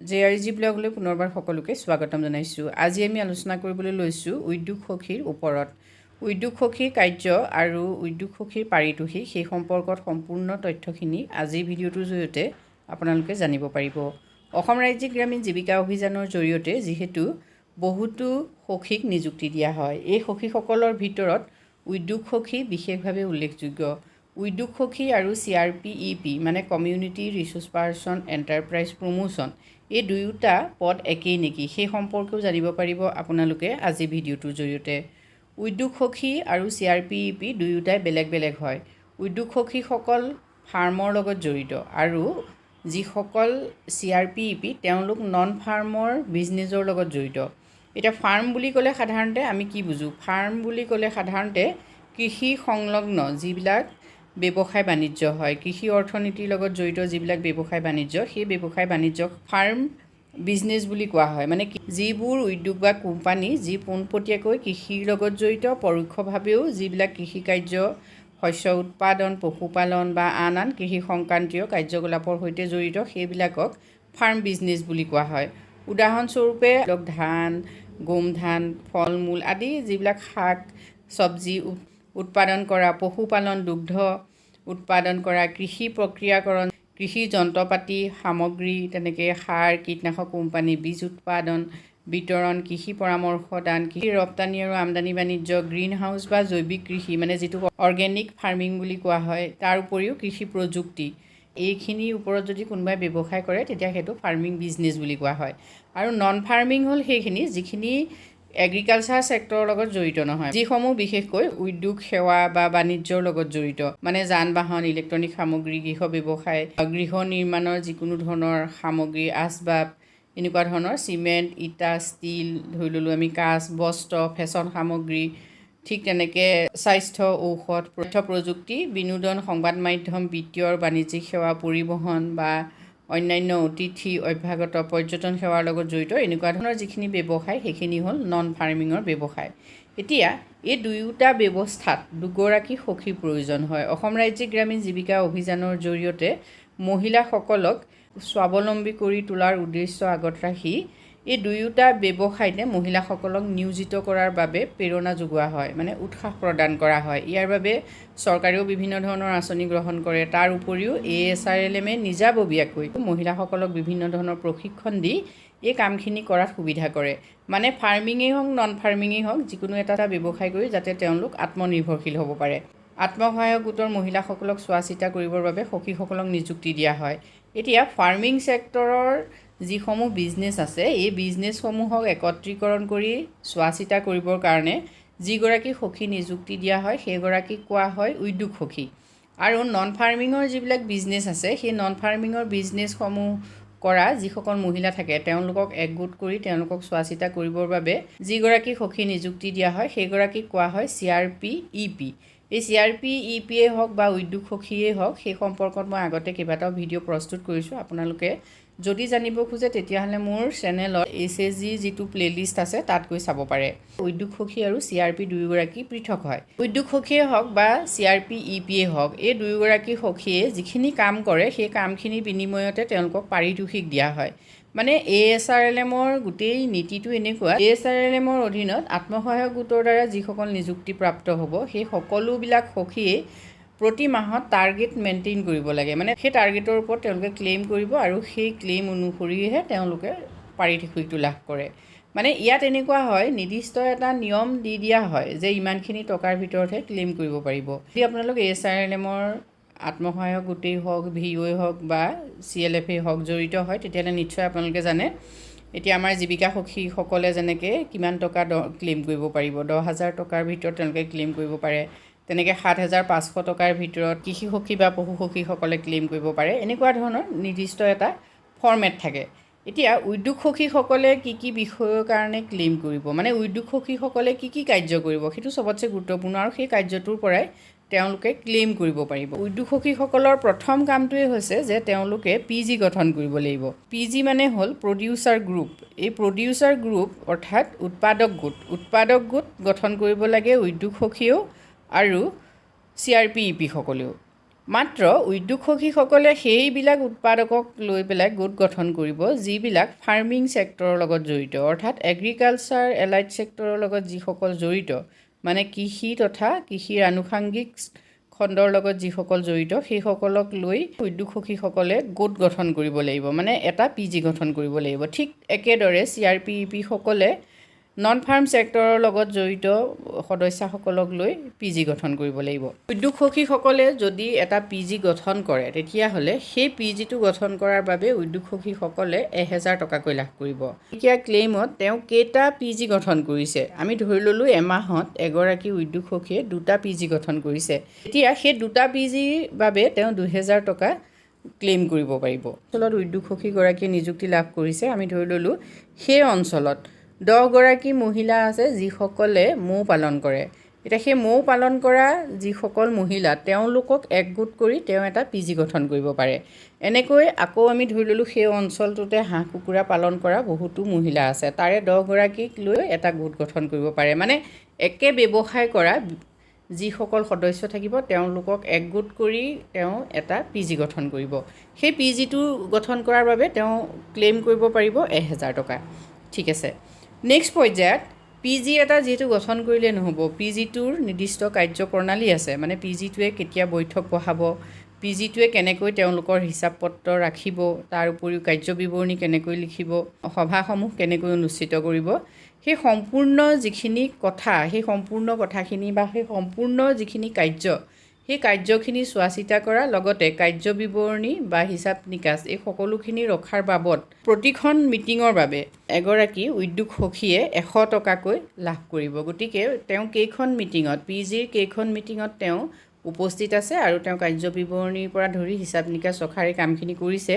JRG ব্লগলৈ পুনৰবাৰ সকলোকে স্বাগতম জনাইছোঁ। আজি আমি আলোচনা কৰিবলৈ লৈছোঁ উদ্যোগ সখীৰ ওপৰত। উদ্যোগ সখীৰ কাৰ্য আৰু উদ্যোগ সখীৰ পাৰিতোষিক সেই সম্পৰ্কত সম্পূৰ্ণ তথ্যখিনি আজিৰ ভিডিঅ'টোৰ জৰিয়তে আপোনালোকে জানিব পাৰিব। অসম ৰাজ্যিক গ্ৰামীণ জীৱিকা অভিযানৰ জৰিয়তে যিহেতু বহুতো সখীক নিযুক্তি দিয়া হয়, এই সখীসকলৰ ভিতৰত উদ্যোগ সখী বিশেষভাৱে উল্লেখযোগ্য। উদ্যোগ সখী আৰু CRPEP মানে community resource person enterprise promotion এই দুয়োটা পদ একেই নেকি সেই সম্পৰ্কেও জানিব পাৰিব আপোনালোকে আজি ভিডিঅ'টোৰ জৰিয়তে। উদ্যোগ সখী আৰু CRPEP দুয়োটাই বেলেগ বেলেগ হয়। উদ্যোগ সখীসকল ফাৰ্মৰ লগত জড়িত আৰু যিসকল CRPEP তেওঁলোক নন ফাৰ্মৰ বিজনেছৰ লগত জড়িত। এতিয়া ফাৰ্ম বুলি ক'লে সাধাৰণতে আমি কি বুজোঁ? ফাৰ্ম বুলি ক'লে সাধাৰণতে কৃষি সংলগ্ন যিবিলাক ব্যৱসায় বাণিজ্য হয়, কৃষি অৰ্থনীতিৰ লগত জড়িত যিবিলাক ব্যৱসায় বাণিজ্য, সেই ব্যৱসায় বাণিজ্যক ফাৰ্ম বিজনেছ বুলি কোৱা হয়। মানে যিবোৰ উদ্যোগ বা কোম্পানী যি পোনপটীয়াকৈ কৃষিৰ লগত জড়িত, পৰোক্ষভাৱেও যিবিলাক কৃষি কাৰ্য, শস্য উৎপাদন, পশুপালন বা আন আন কৃষি সংক্ৰান্তীয় কাৰ্যকলাপৰ সৈতে জড়িত সেইবিলাকক ফাৰ্ম বিজনেছ বুলি কোৱা হয়। উদাহৰণস্বৰূপে ধান, গোমধান, ফল মূল আদি যিবিলাক শাক চব্জি উৎপাদন কৰা, পশুপালন, দুগ্ধ উৎপাদন কৰা, কৃষি প্ৰক্ৰিয়াকৰণ, কৃষি যন্ত্ৰপাতি সামগ্ৰী, তেনেকৈ সাৰ, কীটনাশক কোম্পানী, বীজ উৎপাদন বিতৰণ, কৃষি পৰামৰ্শদান, কৃষি ৰপ্তানি আৰু আমদানি বাণিজ্য, গ্ৰীণ হাউচ বা জৈৱিক কৃষি মানে যিটো অৰ্গেনিক ফাৰ্মিং বুলি কোৱা হয়, তাৰ উপৰিও কৃষি প্ৰযুক্তি, এইখিনিৰ ওপৰত যদি কোনোবাই ব্যৱসায় কৰে তেতিয়া সেইটো ফাৰ্মিং বিজনেছ বুলি কোৱা হয়। আৰু নন ফাৰ্মিং হ'ল সেইখিনি যিখিনি এগ্ৰিকালচাৰ ছেক্টৰৰ লগত জড়িত নহয়, যিসমূহ বিশেষকৈ উদ্যোগ সেৱা বা বাণিজ্যৰ লগত জড়িত, মানে যান বাহন, ইলেক্ট্ৰনিক সামগ্ৰী, গৃহ ব্যৱসায়, গৃহ নিৰ্মাণৰ যিকোনো ধৰণৰ সামগ্ৰী, আচবাব, এনেকুৱা ধৰণৰ চিমেণ্ট, ইটা, ষ্টীল, ধৰি ল'লোঁ আমি কাঁচ, বস্ত্ৰ, ফেশ্বন সামগ্ৰী, ঠিক তেনেকৈ স্বাস্থ্য, ঔষধ, তথ্য প্ৰযুক্তি, বিনোদন, সংবাদ মাধ্যম, বিত্তীয় বাণিজ্যিক সেৱা, পৰিবহণ বা অন্যান্য অতিথি অভ্যাগত পৰ্যটন সেৱাৰ লগত জড়িত এনেকুৱা ধৰণৰ যিখিনি ব্যৱসায় সেইখিনি হ'ল নন ফাৰ্মিঙৰ ব্যৱসায়। এতিয়া এই দুয়োটা ব্যৱস্থাত দুগৰাকী সখীৰ প্ৰয়োজন হয়। অসম ৰাজ্যিক গ্ৰামীণ জীৱিকা অভিযানৰ জৰিয়তে মহিলাসকলক স্বাৱলম্বী কৰি তোলাৰ উদ্দেশ্য আগত ৰাখি এই দুয়োটা ব্যৱসায়তে মহিলাসকলক নিয়োজিত কৰাৰ বাবে প্ৰেৰণা যোগোৱা হয়, মানে উৎসাহ প্ৰদান কৰা হয়। ইয়াৰ বাবে চৰকাৰেও বিভিন্ন ধৰণৰ আঁচনি গ্ৰহণ কৰে। তাৰ উপৰিও ASRLM নিজাববীয়াকৈ মহিলাসকলক বিভিন্ন ধৰণৰ প্ৰশিক্ষণ দি এই কামখিনি কৰাত সুবিধা কৰে। মানে ফাৰ্মিঙেই হওক নন ফাৰ্মিঙেই হওক যিকোনো এটা ব্যৱসায় কৰি যাতে তেওঁলোক আত্মনিৰ্ভৰশীল হ'ব পাৰে। আত্মসহায়ক গোটৰ মহিলাসকলক চোৱা চিতা কৰিবৰ বাবে সখীসকলক নিযুক্তি দিয়া হয়। এতিয়া ফাৰ্মিং ছেক্টৰৰ যিসমূহ বিজনেছ আছে এই বিজনেছসমূহক একত্ৰীকৰণ কৰি চোৱা চিতা কৰিবৰ কাৰণে যিগৰাকী সখী নিযুক্তি দিয়া হয় সেইগৰাকীক কোৱা হয় উদ্যোগ সখী। আৰু নন ফাৰ্মিঙৰ যিবিলাক বিজনেছ আছে সেই নন ফাৰ্মিঙৰ বিজনেছসমূহ কৰা যিসকল মহিলা থাকে তেওঁলোকক একগোট কৰি তেওঁলোকক চোৱা চিতা কৰিবৰ বাবে যিগৰাকী সখী নিযুক্তি দিয়া হয় সেইগৰাকীক কোৱা হয় CRPEP। এই CRPEPয়ে হওক বা উদ্যোগ সখীয়ে হওক সেই সম্পৰ্কত মই আগতে কেইবাটাও ভিডিঅ' প্ৰস্তুত কৰিছোঁ। আপোনালোকে যদি জানিব খোজে তেতিয়াহ'লে মোৰ চেনেলত SSG যিটো প্লে'লিষ্ট আছে তাত গৈ চাব পাৰে। উদ্যোগ সখী আৰু CRP দুয়োগৰাকী পৃথক হয়। উদ্যোগ সখীয়ে হওক বা CRPEPয়ে হওক এই দুয়োগৰাকী সখীয়ে যিখিনি কাম কৰে সেই কামখিনিৰ বিনিময়তে তেওঁলোকক পাৰিতোষিক দিয়া হয়। মানে ASRLMৰ গোটেই নীতিটো এনেকুৱা, ASRLMৰ অধীনত আত্মসহায়ক গোটৰ দ্বাৰা যিসকল নিযুক্তিপ্ৰাপ্ত হ'ব সেই সকলোবিলাক সখীয়ে প্ৰতি মাহত টাৰ্গেট মেইনটেইন কৰিব লাগে। মানে সেই টাৰ্গেটৰ ওপৰত তেওঁলোকে ক্লেইম কৰিব আৰু সেই ক্লেইম অনুসৰিহে তেওঁলোকে পাৰিতোষিকটো লাভ কৰে। মানে ইয়াত এনেকুৱা হয় নিৰ্দিষ্ট এটা নিয়ম দি দিয়া হয় যে ইমানখিনি টকাৰ ভিতৰতহে ক্লেইম কৰিব পাৰিব। যদি আপোনালোক ASRLMৰ আত্মসহায়ক গোটেই হওক, VOয়ে হওক বা CLFয়ে হওক জড়িত হয় তেতিয়াহ'লে নিশ্চয় আপোনালোকে জানে এতিয়া আমাৰ জীৱিকা সখীসকলে যেনেকৈ কিমান টকা ক্লেইম কৰিব পাৰিব, 10,000 টকাৰ ভিতৰত তেওঁলোকে ক্লেইম কৰিব পাৰে। তেনেকৈ 7,500 টকাৰ ভিতৰত কৃষি সখী বা পশু সখীসকলে ক্লেইম কৰিব পাৰে। এনেকুৱা ধৰণৰ নিৰ্দিষ্ট এটা ফৰ্মেট থাকে। এতিয়া উদ্যোগ সখীসকলে কি কি বিষয়ৰ কাৰণে ক্লেইম কৰিব, মানে উদ্যোগ সখীসকলে কি কি কাৰ্য কৰিব সেইটো চবতছে গুৰুত্বপূৰ্ণ আৰু সেই কাৰ্যটোৰ পৰাই তেওঁলোকে ক্লেইম কৰিব পাৰিব। উদ্যোগ সখীসকলৰ প্ৰথম কামটোৱে হৈছে যে তেওঁলোকে PG গঠন কৰিব লাগিব। PG মানে হ'ল প্ৰডিউচাৰ গ্ৰুপ। এই প্ৰডিউচাৰ গ্ৰুপ অৰ্থাৎ উৎপাদক গোট গঠন কৰিব লাগে উদ্যোগ সখীয়েও আৰু CRPEP সকলেও। মাত্ৰ উদ্যোগ সখীসকলে সেইবিলাক উৎপাদকক লৈ পেলাই গোট গঠন কৰিব যিবিলাক ফাৰ্মিং ছেক্টৰৰ লগত জড়িত, অৰ্থাৎ এগ্ৰিকালচাৰ এলাইড ছেক্টৰৰ লগত যিসকল জড়িত, মানে কৃষি তথা কৃষিৰ আনুষাংগিক খণ্ডৰ লগত যিসকল জড়িত সেইসকলক লৈ উদ্যোগ সখীসকলে গোট গঠন কৰিব লাগিব, মানে এটা PG গঠন কৰিব লাগিব। ঠিক একেদৰে CRPEP সকলে নন ফাৰ্ম ছেক্টৰৰ লগত জড়িত সদস্যসকলক লৈ PG গঠন কৰিব লাগিব। উদ্যোগ সখীসকলে যদি এটা PG গঠন কৰে তেতিয়াহ'লে সেই PGটো গঠন কৰাৰ বাবে উদ্যোগ সখীসকলে 1000 টকাকৈ লাভ কৰিব। এতিয়া ক্লেইমত তেওঁ কেইটা PG গঠন কৰিছে, আমি ধৰি ল'লোঁ এমাহত এগৰাকী উদ্যোগ সখীয়ে 2টা PG গঠন কৰিছে। এতিয়া সেই 2টা PGৰ বাবে তেওঁ 2000 টকা ক্লেইম কৰিব পাৰিব। অঞ্চলত উদ্যোগ সখীগৰাকীয়ে নিযুক্তি লাভ কৰিছে, আমি ধৰি ল'লোঁ সেই অঞ্চলত 10 গৰাকী মহিলা আছে যিসকলে মৌ পালন কৰে। এতিয়া সেই মৌ পালন কৰা যিসকল মহিলা তেওঁলোকক একগোট কৰি তেওঁ এটা PG গঠন কৰিব পাৰে। এনেকৈ আকৌ আমি ধৰি ল'লোঁ সেই অঞ্চলটোতে হাঁহ কুকুৰা পালন কৰা বহুতো মহিলা আছে, তাৰে 10 গৰাকীক লৈ এটা গোট গঠন কৰিব পাৰে। মানে একে ব্যৱসায় কৰা যিসকল সদস্য থাকিব তেওঁলোকক একগোট কৰি তেওঁ এটা PG গঠন কৰিব। সেই PGটো গঠন কৰাৰ বাবে তেওঁ ক্লেইম কৰিব পাৰিব 1000 টকা। ঠিক আছে, নেক্সট পৰ্যায়ত PG এটা যিহেতু গঠন কৰিলে নহ'ব, PGটোৰ নিৰ্দিষ্ট কাৰ্যপ্ৰণালী আছে, মানে PGটোৱে কেতিয়া বৈঠক বহাব, PGটোৱে কেনেকৈ তেওঁলোকৰ হিচাপ পত্ৰ ৰাখিব, তাৰ উপৰিও কাৰ্যবিৱৰণী কেনেকৈ লিখিব, সভাসমূহ কেনেকৈ অনুষ্ঠিত কৰিব, সেই সম্পূৰ্ণ যিখিনি কথা, সেই সম্পূৰ্ণ কথাখিনি বা সেই সম্পূৰ্ণ যিখিনি কাৰ্য, সেই কাৰ্যখিনি চোৱা চিতা কৰা, লগতে কাৰ্যবিৱৰণী বা হিচাপ নিকাচ এই সকলোখিনি ৰখাৰ বাবদ প্ৰতিখন মিটিঙৰ বাবে এগৰাকী উদ্যোগ সখীয়ে 100 টকাকৈ লাভ কৰিব। গতিকে তেওঁ কেইখন মিটিঙত, PGৰ কেইখন মিটিঙত তেওঁ উপস্থিত আছে আৰু তেওঁ কাৰ্যবিৱৰণীৰ পৰা ধৰি হিচাপ নিকাচ ৰখাৰ এই কামখিনি কৰিছে,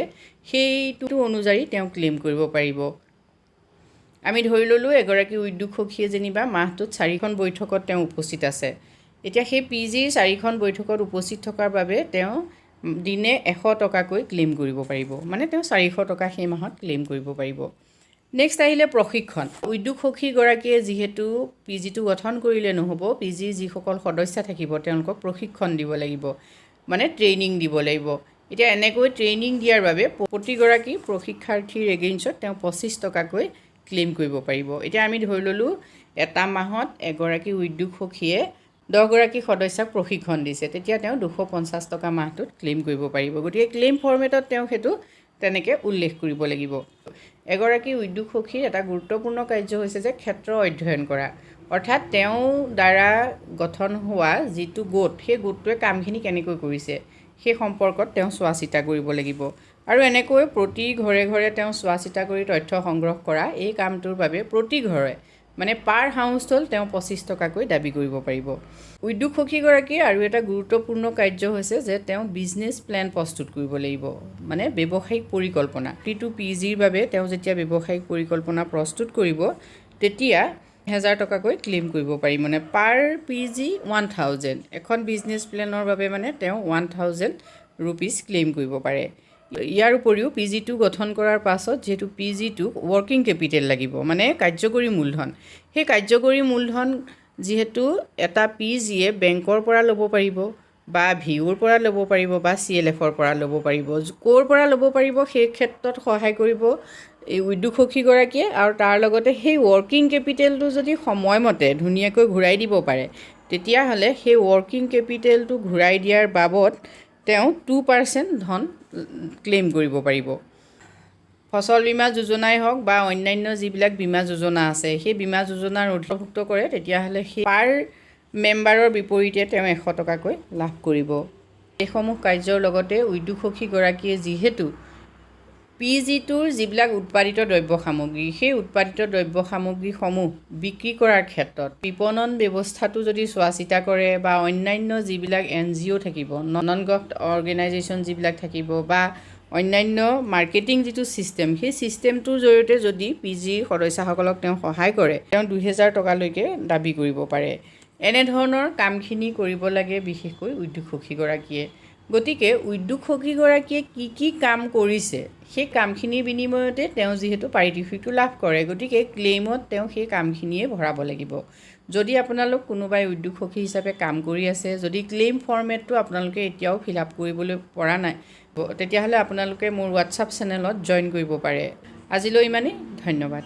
সেইটো অনুযায়ী তেওঁ ক্লেইম কৰিব পাৰিব। আমি ধৰি ল'লোঁ এগৰাকী উদ্যোগ সখীয়ে যেনিবা মাহটোত 4খন বৈঠকত তেওঁ উপস্থিত আছে। এতিয়া সেই PGৰ 4খন বৈঠকত উপস্থিত থকাৰ বাবে তেওঁ দিনে 100 টকাকৈ ক্লেইম কৰিব পাৰিব, মানে তেওঁ 400 টকা সেই মাহত ক্লেইম কৰিব পাৰিব। নেক্সট আহিলে প্ৰশিক্ষণ। উদ্যোগ সখীগৰাকীয়ে যিহেতু PGটো গঠন কৰিলে নহ'ব, PGৰ যিসকল সদস্য থাকিব তেওঁলোকক প্ৰশিক্ষণ দিব লাগিব, মানে ট্ৰেইনিং দিব লাগিব। এতিয়া এনেকৈ ট্ৰেইনিং দিয়াৰ বাবে প্ৰতিগৰাকী প্ৰশিক্ষাৰ্থীৰ এগেইনষ্টত তেওঁ 25 টকাকৈ ক্লেইম কৰিব পাৰিব। এতিয়া আমি ধৰি ল'লোঁ এটা মাহত এগৰাকী উদ্যোগ সখীয়ে 10 গৰাকী সদস্যক প্ৰশিক্ষণ দিছে, তেতিয়া তেওঁ 250 টকা মাহটোত ক্লেইম কৰিব পাৰিব। গতিকে ক্লেইম ফৰ্মেটত তেওঁ সেইটো তেনেকৈ উল্লেখ কৰিব লাগিব। এগৰাকী উদ্যোগ সখীৰ এটা গুৰুত্বপূৰ্ণ কাৰ্য হৈছে যে ক্ষেত্ৰ অধ্যয়ন কৰা, অৰ্থাৎ তেওঁ দ্বাৰা গঠন হোৱা যিটো গোট, সেই গোটটোৱে কামখিনি কেনেকৈ কৰিছে সেই সম্পৰ্কত তেওঁ চোৱা চিতা কৰিব লাগিব। আৰু এনেকৈ প্ৰতি ঘৰে ঘৰে তেওঁ চোৱা চিতা কৰি তথ্য সংগ্ৰহ কৰা, এই কামটোৰ বাবে প্ৰতি ঘৰে মানে পাৰ হাউচ হোল্ড তেওঁ 25 টকাকৈ দাবী কৰিব পাৰিব। উদ্যোগ সখীগৰাকীৰ আৰু এটা গুৰুত্বপূৰ্ণ কাৰ্য হৈছে যে তেওঁ বিজনেছ প্লেন প্ৰস্তুত কৰিব লাগিব, মানে ব্যৱসায়িক পৰিকল্পনা। প্ৰতিটো PGৰ বাবে তেওঁ যেতিয়া ব্যৱসায়িক পৰিকল্পনা প্ৰস্তুত কৰিব তেতিয়া 1000 টকাকৈ ক্লেইম কৰিব পাৰি, মানে পাৰ PG 1000। এখন বিজনেছ প্লেনৰ বাবে মানে তেওঁ 1000 ৰুপিজ ক্লেইম কৰিব পাৰে। ইয়াৰ উপৰিও PGটো গঠন কৰাৰ পাছত যিহেতু PGটোক ৱৰ্কিং কেপিটেল লাগিব, মানে কাৰ্যকৰী মূলধন, সেই কাৰ্যকৰী মূলধন যিহেতু এটা PGয়ে বেংকৰ পৰা ল'ব পাৰিব বা VOৰ পৰা ল'ব পাৰিব বা CLFৰ পৰা ল'ব পাৰিব, ক'ৰ পৰা ল'ব পাৰিব সেই ক্ষেত্ৰত সহায় কৰিব এই উদ্যোগ সখীগৰাকীয়ে। আৰু তাৰ লগতে সেই ৱৰ্কিং কেপিটেলটো যদি সময়মতে ধুনীয়াকৈ ঘূৰাই দিব পাৰে তেতিয়াহ'লে সেই ৱৰ্কিং কেপিটেলটো ঘূৰাই দিয়াৰ বাবদ তেওঁ 2% ধন ক্লেইম কৰিব পাৰিব। ফচল বীমা যোজনাই হওক বা অন্যান্য যিবিলাক বীমা যোজনা আছে সেই বীমা যোজনাৰ অন্তৰ্ভুক্ত কৰে, তেতিয়াহ'লে সেই পাৰ মেম্বাৰৰ বিপৰীতে তেওঁ 100 টকাকৈ লাভ কৰিব। এইসমূহ কাৰ্যৰ লগতে উদ্যোগ সখীগৰাকীয়ে যিহেতু PGটোৰ যিবিলাক উৎপাদিত দ্ৰব্য সামগ্ৰী, সেই উৎপাদিত দ্ৰব্য সামগ্ৰীসমূহ বিক্ৰী কৰাৰ ক্ষেত্ৰত বিপণন ব্যৱস্থাটো যদি চোৱা চিতা কৰে বা অন্যান্য যিবিলাক NGO থাকিব, নন গভৰ্ণমেণ্ট অৰ্গেনাইজেশ্যন যিবিলাক থাকিব বা অন্যান্য মাৰ্কেটিং যিটো ছিষ্টেম, সেই ছিষ্টেমটোৰ জৰিয়তে যদি PGৰ সদস্যসকলক তেওঁ সহায় কৰে তেওঁ 2000 টকালৈকে দাবী কৰিব পাৰে। এনেধৰণৰ কামখিনি কৰিব লাগে বিশেষকৈ উদ্যোগ সখীগৰাকীয়ে। গতিকে উদ্যোগ সখীগৰাকীয়ে কি কাম কৰিছে সেই কামখিনিৰ বিনিময়তে তেওঁ যিহেতু পাৰিতোষিকটো লাভ কৰে, গতিকে ক্লেইমত তেওঁ সেই কামখিনিয়ে ভৰাব লাগিব। যদি আপোনালোক কোনোবাই উদ্যোগ সখী হিচাপে কাম কৰি আছে, যদি ক্লেইম ফৰ্মেটটো আপোনালোকে এতিয়াও ফিল আপ কৰিবলৈ পৰা নাই, তেতিয়াহ'লে আপোনালোকে মোৰ হোৱাটছআপ চেনেলত জইন কৰিব পাৰে। আজিলৈ ইমানেই, ধন্যবাদ।